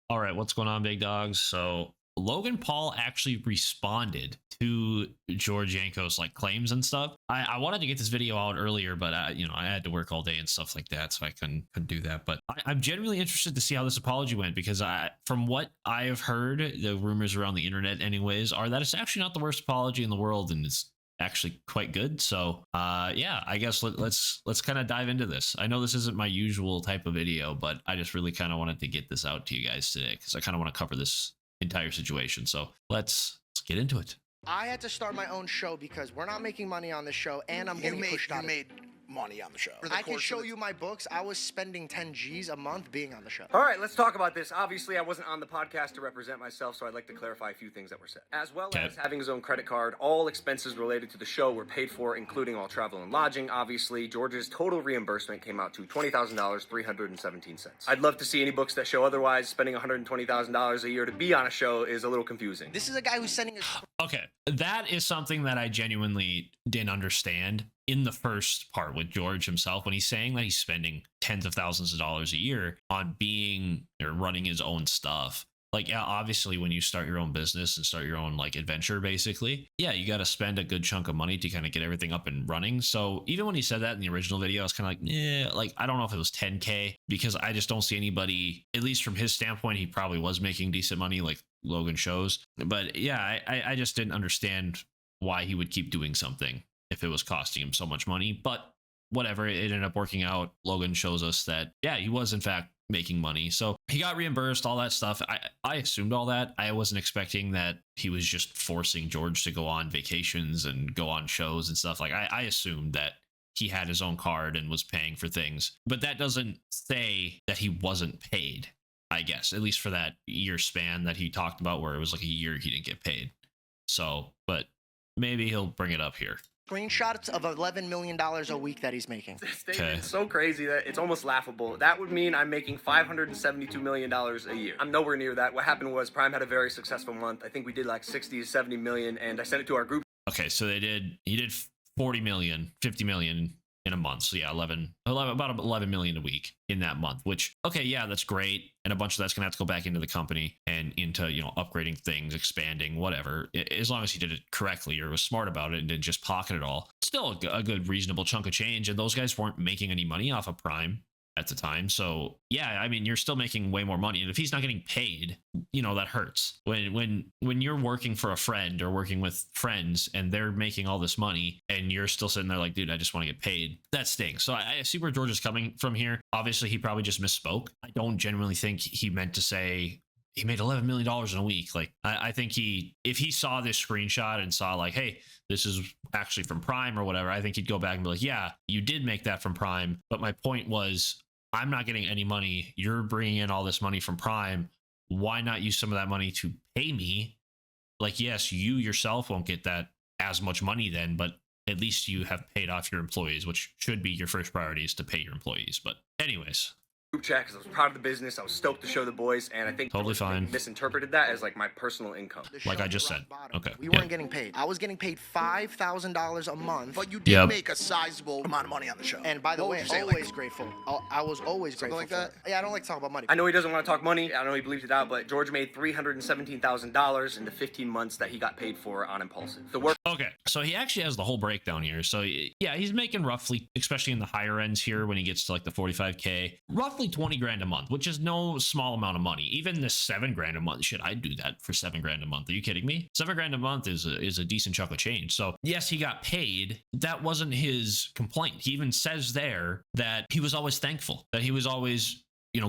All right, what's going on, big dogs? So Logan Paul actually responded to George Janko's like claims and stuff. I wanted to get this video out earlier, but I had to work all day and stuff like that, so I couldn't do that. But I'm genuinely interested to see how this apology went, because from what I have heard, the rumors around the internet, anyways, are that it's actually not the worst apology in the world, and it's actually quite good. So yeah, I guess let's kind of dive into this. I know this isn't my usual type of video, but I just really kind of wanted to get this out to you guys today, because I kind of want to cover this entire situation. So let's get into it. I had to start my own show because we're not making money on this show, and I'm getting pushed out. You made money on the show. I can show you my books. I was spending 10 G's a month being on the show. All right, let's talk about this. Obviously, I wasn't on the podcast to represent myself, so I'd like to clarify a few things that were said. As well as having his own credit card, all expenses related to the show were paid for, including all travel and lodging. Obviously, George's total reimbursement came out to $20,000, 317 cents. I'd love to see any books that show otherwise. Spending $120,000 a year to be on a show is a little confusing. This is a guy who's sending his... Okay, that is something that I genuinely didn't understand in the first part with George himself, when he's saying that he's spending tens of thousands of dollars a year on being or running his own stuff. Like, yeah, obviously when you start your own business and start your own like adventure, basically, yeah, you got to spend a good chunk of money to kind of get everything up and running. So even when he said that in the original video, I was kind of like, yeah, like, I don't know if it was 10K, because I just don't see anybody, at least from his standpoint, he probably was making decent money like Logan shows. But yeah, I just didn't understand why he would keep doing something if it was costing him so much money. But whatever, it ended up working out. Logan shows us that, yeah, he was in fact making money. So he got reimbursed, all that stuff. I assumed all that. I wasn't expecting that he was just forcing George to go on vacations and go on shows and stuff. Like, I assumed that he had his own card and was paying for things. But that doesn't say that he wasn't paid, I guess, at least for that year span that he talked about, where it was like a year he didn't get paid. So, but maybe he'll bring it up here. Screenshots of $11 million a week that he's making. This statement is so crazy that it's almost laughable. That would mean I'm making $572 million a year. I'm nowhere near that. What happened was Prime had a very successful month. I think we did like 60 to 70 million, and I sent it to our group. Okay, so he did 40 million, 50 million in a month. So yeah, about 11 million a week in that month, which, okay, yeah, that's great. And a bunch of that's gonna have to go back into the company and into, upgrading things, expanding, whatever, as long as he did it correctly or was smart about it and didn't just pocket it all. Still a good, reasonable chunk of change. And those guys weren't making any money off of Prime at the time. So yeah, I mean, you're still making way more money. And if he's not getting paid, that hurts. When you're working for a friend or working with friends and they're making all this money and you're still sitting there like, dude, I just want to get paid, that stinks. So I see where George is coming from here. Obviously, he probably just misspoke. I don't genuinely think he meant to say he made $11 million in a week. Like, I think if he saw this screenshot and saw like, hey, this is actually from Prime or whatever, I think he'd go back and be like, yeah, you did make that from Prime. But my point was, I'm not getting any money. You're bringing in all this money from Prime. Why not use some of that money to pay me? Like, yes, you yourself won't get that as much money then, but at least you have paid off your employees, which should be your first priority, is to pay your employees. But anyways, group chat because I was proud of the business. I was stoked to show the boys, and I think totally fine. Misinterpreted that as like my personal income. Like I just said. Okay. We weren't getting paid. I was getting paid $5,000 a month. But you did make a sizable amount of money on the show. And by the way, always grateful. I was always grateful. Like that? Yeah, I don't like to talk about money. I know he doesn't want to talk money. I know he believes it out, but George made $317,000 in the 15 months that he got paid for on Impulsive. The work. Okay, so he actually has the whole breakdown here. So yeah, he's making roughly, especially in the higher ends here, when he gets to like the 45K, roughly 20 grand a month, which is no small amount of money. Even the 7 grand a month, shit, I'd do that for 7 grand a month. Are you kidding me? 7 grand a month is a decent chunk of change. So yes, he got paid. That wasn't his complaint. He even says there that he was always thankful, that he was always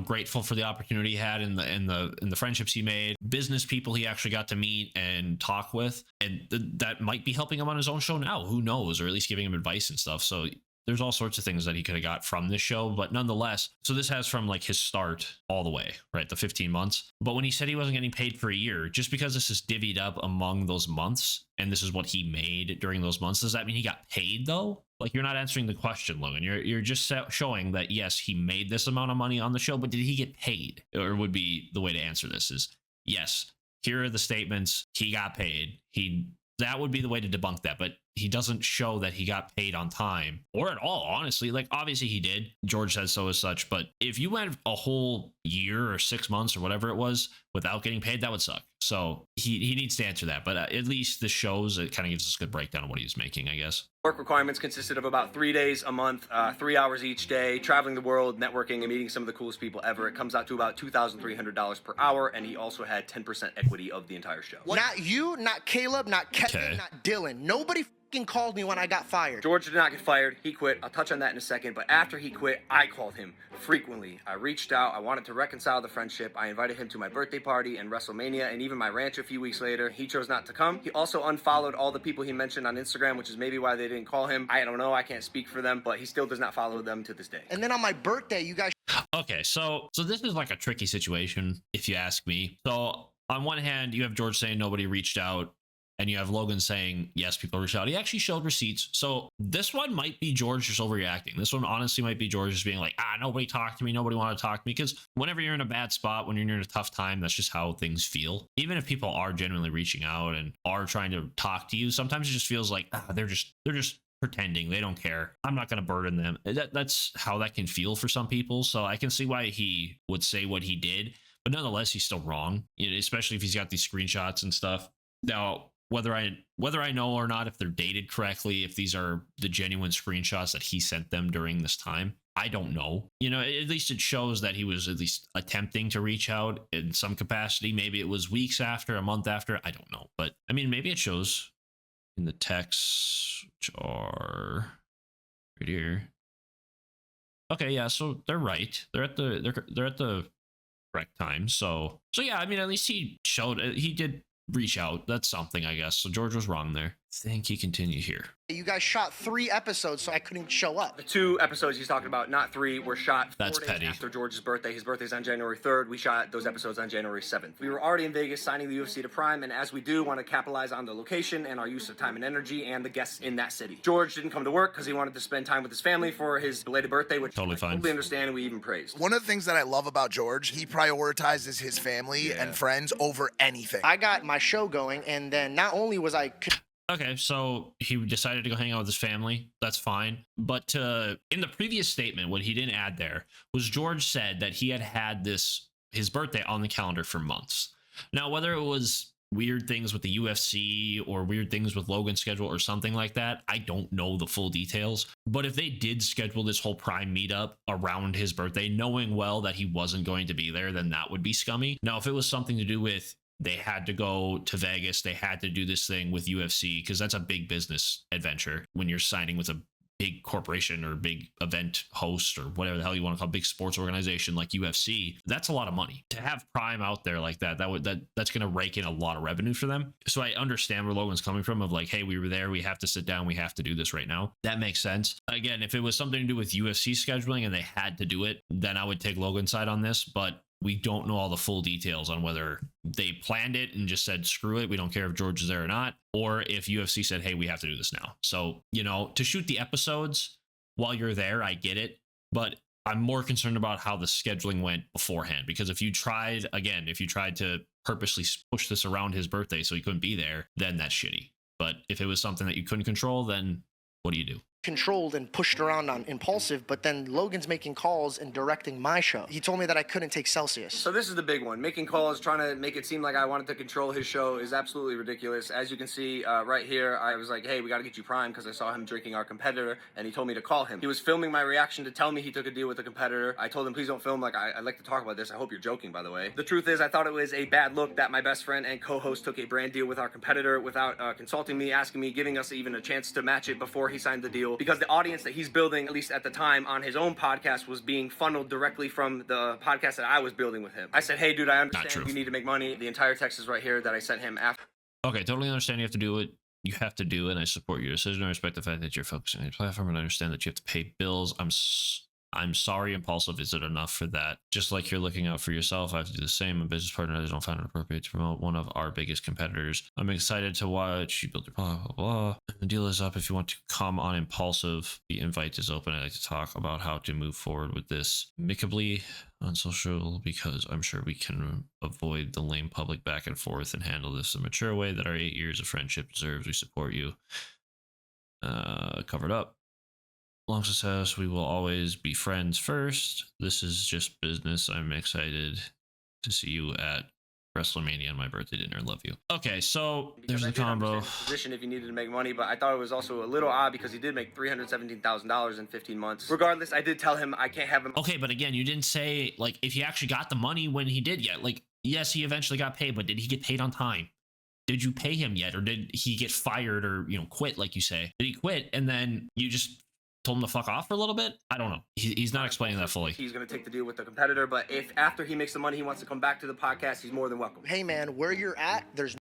grateful for the opportunity he had and the friendships he made, business people he actually got to meet and talk with, and that might be helping him on his own show now. Who knows? Or at least giving him advice and stuff. So there's all sorts of things that he could have got from this show, but nonetheless, so this has from like his start all the way, right? The 15 months. But when he said he wasn't getting paid for a year, just because this is divvied up among those months, and this is what he made during those months, does that mean he got paid though? Like, you're not answering the question, Logan. You're just showing that, yes, he made this amount of money on the show, but did he get paid? Or would be the way to answer this is, yes, here are the statements. He got paid. That would be the way to debunk that. But he doesn't show that he got paid on time or at all, honestly. Like, obviously he did. George says so as such, but if you went a whole year or 6 months or whatever it was without getting paid, that would suck. So he needs to answer that, but at least this shows, it kind of gives us a good breakdown of what he was making, I guess. Work requirements consisted of about 3 days a month, 3 hours each day, traveling the world, networking, and meeting some of the coolest people ever. It comes out to about $2,300 per hour, and he also had 10% equity of the entire show. Not you, not Caleb, not Kevin, not Dylan. Nobody fucking called me when I got fired. George did not get fired. He quit. I'll touch on that in a second. But after he quit, I called him frequently. I reached out. I wanted to reconcile the friendship. I invited him to my birthday party and WrestleMania and even my ranch a few weeks later. He chose not to come. He also unfollowed all the people he mentioned on Instagram, which is maybe why they didn't call him. I don't know. I can't speak for them, but he still does not follow them to this day. And then on my birthday, you guys... Okay, so this is like a tricky situation, if you ask me. So on one hand, you have George saying nobody reached out, and you have Logan saying, yes, people reached out. He actually showed receipts. So this one might be George just overreacting. This one honestly might be George just being like, nobody talked to me. Nobody wanted to talk to me. Because whenever you're in a bad spot, when you're in a tough time, that's just how things feel. Even if people are genuinely reaching out and are trying to talk to you, sometimes it just feels like they're just pretending. They don't care. I'm not going to burden them. That's how that can feel for some people. So I can see why he would say what he did. But nonetheless, he's still wrong, especially if he's got these screenshots and stuff. Now, whether I know or not if they're dated correctly, if these are the genuine screenshots that he sent them during this time, I don't know. At least it shows that he was at least attempting to reach out in some capacity. Maybe it was weeks after, a month after, I don't know. But I mean, maybe it shows in the texts, which are right here. Okay, yeah, so they're right. They're at the correct time. So yeah, I mean, at least he did reach out. That's something, I guess. So George was wrong there. Thank you. Continue here. You guys shot 3 episodes, so I couldn't show up. The 2 episodes he's talking about, not 3, were shot 4 That's days petty. after George's birthday. His birthday's on January 3rd. We shot those episodes on January 7th. We were already in Vegas signing the UFC to Prime, and as we do, want to capitalize on the location and our use of time and energy and the guests in that city. George didn't come to work because he wanted to spend time with his family for his belated birthday, which Totally fine. totally understand, and we even praised. One of the things that I love about George, he prioritizes his family and friends over anything. I got my show going, and then not only was I... Okay, so he decided to go hang out with his family. That's fine. But in the previous statement, what he didn't add there was George said that he had his birthday on the calendar for months. Now, whether it was weird things with the UFC or weird things with Logan's schedule or something like that, I don't know the full details. But if they did schedule this whole Prime meetup around his birthday, knowing well that he wasn't going to be there, then that would be scummy. Now, if it was something to do with they had to go to Vegas, they had to do this thing with UFC, because that's a big business adventure when you're signing with a big corporation or big event host or whatever the hell you want to call, big sports organization like UFC. That's a lot of money to have Prime out there like that. That's going to rake in a lot of revenue for them. So I understand where Logan's coming from of like, hey, we were there, we have to sit down, we have to do this right now. That makes sense. Again, if it was something to do with UFC scheduling and they had to do it, then I would take Logan's side on this. But we don't know all the full details on whether they planned it and just said, screw it, we don't care if George is there or not, or if UFC said, hey, we have to do this now. So, to shoot the episodes while you're there, I get it, but I'm more concerned about how the scheduling went beforehand, because if you tried to purposely push this around his birthday so he couldn't be there, then that's shitty. But if it was something that you couldn't control, then what do you do? Controlled and pushed around on impulsive, but then Logan's making calls and directing my show. He told me that I couldn't take Celsius. So this is the big one. Making calls, trying to make it seem like I wanted to control his show is absolutely ridiculous. As you can see right here, I was like, hey, we got to get you Prime because I saw him drinking our competitor, and he told me to call him. He was filming my reaction to tell me he took a deal with a competitor. I told him, please don't film. Like, I'd like to talk about this. I hope you're joking, by the way. The truth is, I thought it was a bad look that my best friend and co-host took a brand deal with our competitor without consulting me, asking me, giving us even a chance to match it before he signed the deal, because the audience that he's building, at least at the time, on his own podcast was being funneled directly from the podcast that I was building with him. I said, hey, dude, I understand you need to make money. The entire text is right here that I sent him after. Okay, totally understand you have to do it. You have to do it, and I support your decision. I respect the fact that you're focusing on your platform, and I understand that you have to pay bills. I'm sorry, Impulsive isn't enough for that. Just like you're looking out for yourself, I have to do the same. A business partner that don't find it appropriate to promote one of our biggest competitors. I'm excited to watch you build your blah, blah, blah. The deal is up. If you want to come on Impulsive, the invite is open. I'd like to talk about how to move forward with this amicably on social, because I'm sure we can avoid the lame public back and forth and handle this in a mature way that our 8 years of friendship deserves. We support you. Covered up. Long success. We will always be friends first. This is just business. I'm excited to see you at WrestleMania on my birthday dinner. Love you. Okay, so there's the combo. Position if you needed to make money, but I thought it was also a little odd because he did make $317,000 in 15 months. Regardless, I did tell him I can't have him. Okay, but again, you didn't say like if he actually got the money when he did yet. Like, yes, he eventually got paid, but did he get paid on time? Did you pay him yet, or did he get fired or quit like you say? Did he quit and then you just told him to fuck off for a little bit? I don't know. He's not explaining that fully. He's going to take the deal with the competitor, but if after he makes the money he wants to come back to the podcast, he's more than welcome. Hey man, where you're at, there's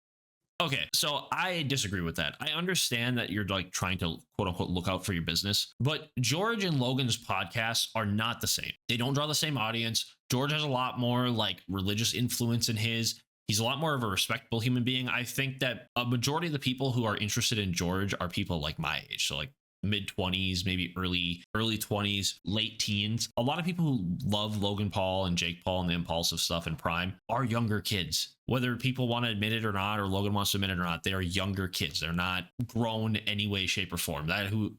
Okay, so I disagree with that. I understand that you're like trying to quote unquote look out for your business, but George and Logan's podcasts are not the same. They don't draw the same audience. George has a lot more like religious influence in his. He's a lot more of a respectable human being. I think that a majority of the people who are interested in George are people like my age. So like mid-20s, maybe early 20s, late teens. A lot of people who love Logan Paul and Jake Paul and the impulsive stuff in Prime are younger kids. Whether people want to admit it or not, or Logan wants to admit it or not, they are younger kids. They're not grown any way, shape, or form.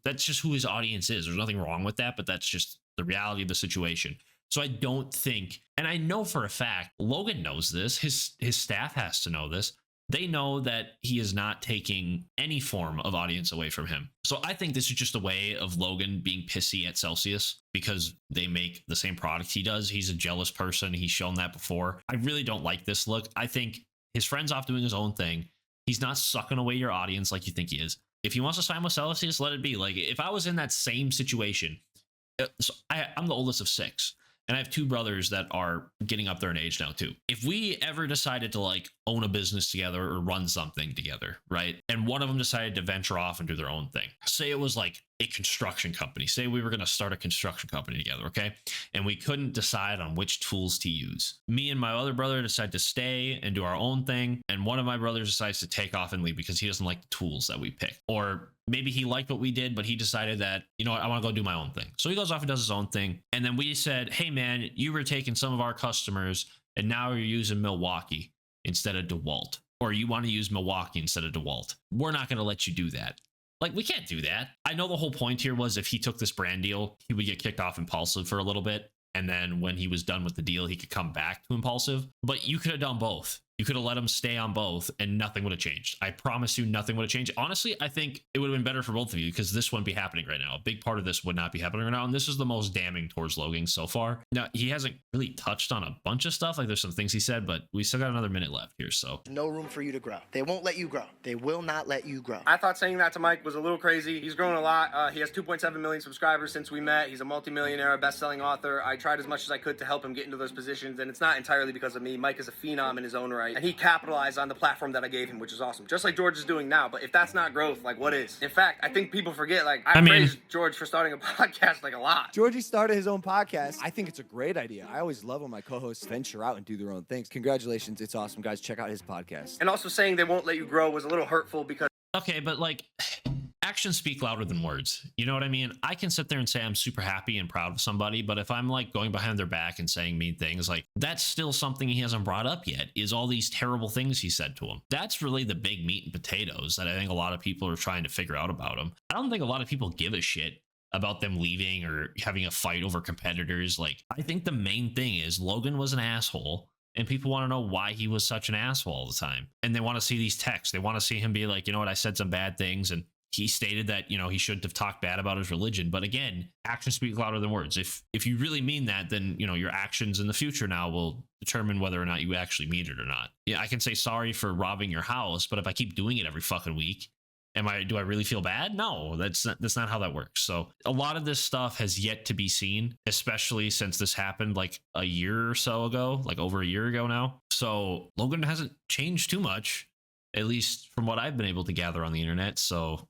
That's just who his audience is. There's nothing wrong with that, but that's just the reality of the situation. So I don't think, and I know for a fact, Logan knows this. His staff has to know this. They know that he is not taking any form of audience away from him. So I think this is just a way of Logan being pissy at Celsius because they make the same product he does. He's a jealous person. He's shown that before. I really don't like this look. I think his friend's off doing his own thing. He's not sucking away your audience like you think he is. If he wants to sign with Celsius, let it be. Like if I was in that same situation, so I'm the oldest of 6. And I have 2 brothers that are getting up there in age now too. If we ever decided to like own a business together or run something together, right? And one of them decided to venture off and do their own thing. Say it was like a construction company. Say we were going to start a construction company together, okay? And we couldn't decide on which tools to use. Me and my other brother decide to stay and do our own thing. And one of my brothers decides to take off and leave because he doesn't like the tools that we pick. Or maybe he liked what we did, but he decided that, you know what, I want to go do my own thing. So he goes off and does his own thing. And then we said, hey man, you were taking some of our customers and now you're using Milwaukee instead of DeWalt. Or you want to use Milwaukee instead of DeWalt. We're not going to let you do that. Like, we can't do that. I know the whole point here was if he took this brand deal, he would get kicked off Impulsive for a little bit. And then when he was done with the deal, he could come back to Impulsive. But you could have done both. You could have let him stay on both and nothing would have changed. I promise you nothing would have changed. Honestly, I think it would have been better for both of you because this wouldn't be happening right now. A big part of this would not be happening right now. And this is the most damning towards Logan so far. Now, he hasn't really touched on a bunch of stuff. Like there's some things he said, but we still got another minute left here. So no room for you to grow. They won't let you grow. They will not let you grow. I thought saying that to Mike was a little crazy. He's grown a lot. He has 2.7 million subscribers since we met. He's a multimillionaire, a best-selling author. I tried as much as I could to help him get into those positions. And it's not entirely because of me. Mike is a phenom in his own right. And he capitalized on the platform that I gave him, which is awesome. Just like George is doing now. But if that's not growth, like what is? In fact, I think people forget, like I praised George for starting a podcast like a lot. Georgie started his own podcast. I think it's a great idea. I always love when my co-hosts venture out and do their own things. Congratulations. It's awesome, guys. Check out his podcast. And also saying they won't let you grow was a little hurtful because okay, but like actions speak louder than words. You know what I mean? I can sit there and say I'm super happy and proud of somebody, but if I'm like going behind their back and saying mean things, like that's still something he hasn't brought up yet, is all these terrible things he said to him. That's really the big meat and potatoes that I think a lot of people are trying to figure out about him. I don't think a lot of people give a shit about them leaving or having a fight over competitors. Like, I think the main thing is Logan was an asshole. And people want to know why he was such an asshole all the time. And they want to see these texts. They want to see him be like, you know what, I said some bad things. And he stated that, you know, he shouldn't have talked bad about his religion. But again, actions speak louder than words. If you really mean that, then, you know, your actions in the future now will determine whether or not you actually mean it or not. Yeah, I can say sorry for robbing your house, but if I keep doing it every fucking week, do I really feel bad? No, that's not how that works. So a lot of this stuff has yet to be seen, especially since this happened like a year or so ago, like over a year ago now. So Logan hasn't changed too much, at least from what I've been able to gather on the internet. So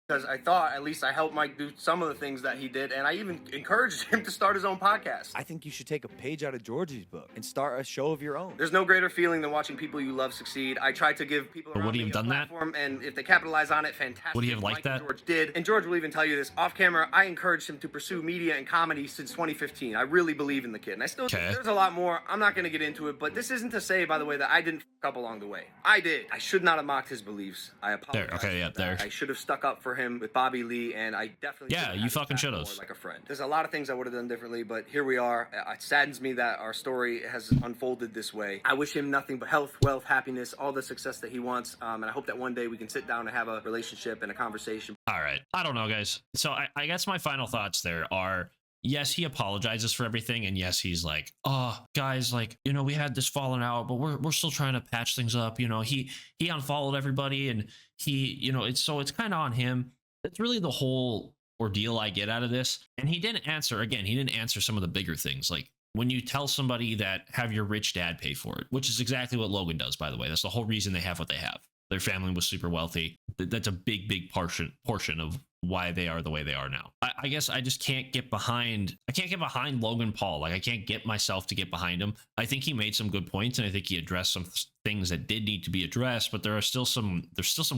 because I thought at least I helped Mike do some of the things that he did, and I even encouraged him to start his own podcast. I think you should take a page out of Georgie's book and start a show of your own. There's no greater feeling than watching people you love succeed. I tried to give people around me a platform, and if they capitalize on it, fantastic. Would he have liked that? George did, and George will even tell you this off camera. I encouraged him to pursue media and comedy since 2015. I really believe in the kid, and I still think there's a lot more. I'm not going to get into it, but this isn't to say, by the way, that I didn't fuck up along the way. I did. I should not have mocked his beliefs. I apologize. There. Okay, yeah, there. I should have stuck up for cover him with Bobby Lee, and I definitely Yeah, should've you had his fucking back should've. more like a friend. There's a lot of things I would have done differently, but here we are. It saddens me that our story has unfolded this way. I wish him nothing but health, wealth, happiness, all the success that he wants, and I hope that one day we can sit down and have a relationship and a conversation. All right. I don't know, guys. So I guess my final thoughts there are, yes, he apologizes for everything, and yes, he's like, oh, guys, like, you know, we had this falling out, but we're still trying to patch things up. You know, he unfollowed everybody, and he, you know, it's kind of on him. That's really the whole ordeal I get out of this. And he didn't answer some of the bigger things, like when you tell somebody that have your rich dad pay for it, which is exactly what Logan does, by the way. That's the whole reason they have what they have. Their family was super wealthy. That's a big portion of why they are the way they are now. I guess I just can't get behind. I can't get behind Logan Paul. Like, I can't get myself to get behind him. I think he made some good points, and I think he addressed some things that did need to be addressed. But there's still some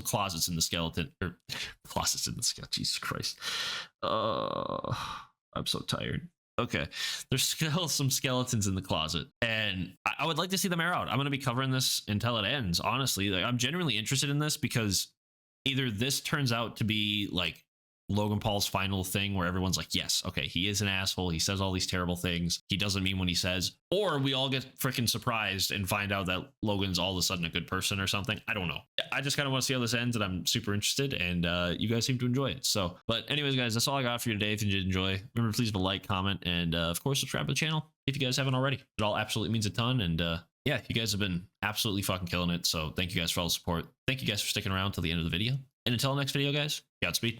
closets in the skeleton, or closets in the skeleton. Jesus Christ. I'm so tired. Okay, there's still some skeletons in the closet, and I would like to see them air out. I'm going to be covering this until it ends, honestly. Like, I'm genuinely interested in this because either this turns out to be like Logan Paul's final thing where everyone's like, yes, okay, he is an asshole, he says all these terrible things, he doesn't mean what he says, or we all get freaking surprised and find out that Logan's all of a sudden a good person or something. I don't know. I just kind of want to see how this ends, and I'm super interested, and you guys seem to enjoy it. So, but anyways, guys, that's all I got for you today. If you did enjoy, remember, please leave a like, comment, and of course, subscribe to the channel if you guys haven't already. It all absolutely means a ton, and yeah, you guys have been absolutely fucking killing it, so thank you guys for all the support. Thank you guys for sticking around till the end of the video, and until the next video, guys, Godspeed.